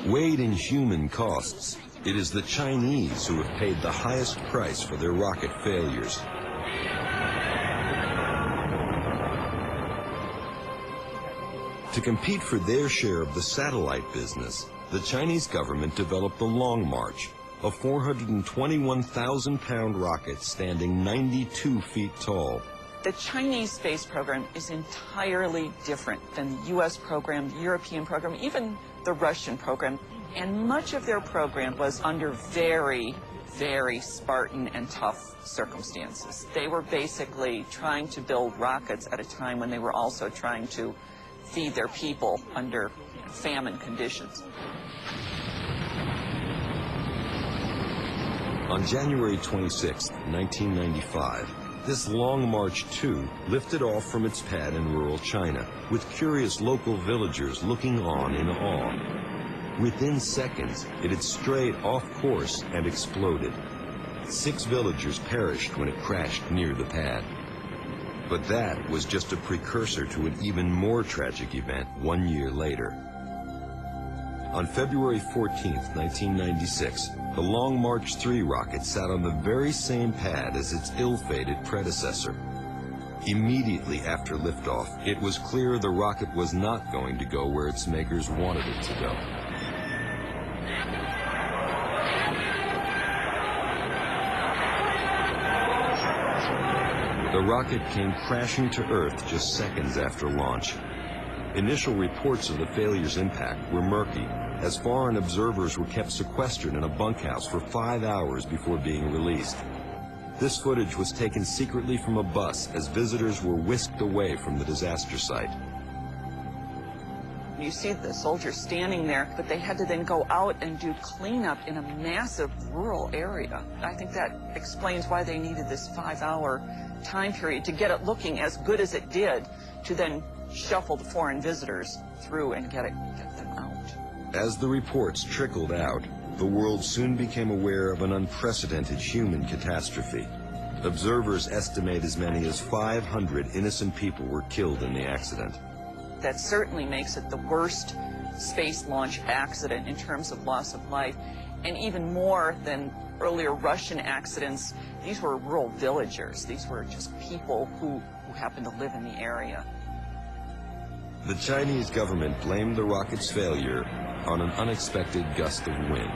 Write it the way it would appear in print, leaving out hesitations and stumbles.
Weighed in human costs, it is the Chinese who have paid the highest price for their rocket failures. To compete for their share of the satellite business, the Chinese government developed the Long March, a 421,000-pound rocket standing 92 feet tall. The Chinese space program is entirely different than the U.S. program, the European program, even the Russian program. And much of their program was under very, very Spartan and tough circumstances. They were basically trying to build rockets at a time when they were also trying to feed their people under famine conditions. On January 26, 1995, this Long March 2 lifted off from its pad in rural China, with curious local villagers looking on in awe. Within seconds, it had strayed off course and exploded. 6 villagers perished when it crashed near the pad. But that was just a precursor to an even more tragic event 1 year later. On February 14, 1996, the Long March 3 rocket sat on the very same pad as its ill-fated predecessor. Immediately after liftoff, it was clear the rocket was not going to go where its makers wanted it to go. The rocket came crashing to Earth just seconds after launch. Initial reports of the failure's impact were murky, as foreign observers were kept sequestered in a bunkhouse for 5 hours before being released. This footage was taken secretly from a bus as visitors were whisked away from the disaster site. You see the soldiers standing there, but they had to then go out and do cleanup in a massive rural area. I think that explains why they needed this 5-hour time period to get it looking as good as it did, to then shuffle the foreign visitors through and get them out. As the reports trickled out, the world soon became aware of an unprecedented human catastrophe. Observers estimate as many as 500 innocent people were killed in the accident. That certainly makes it the worst space launch accident in terms of loss of life, and even more than earlier Russian accidents. These were rural villagers. These were just people who happened to live in the area. The Chinese government blamed the rocket's failure on an unexpected gust of wind.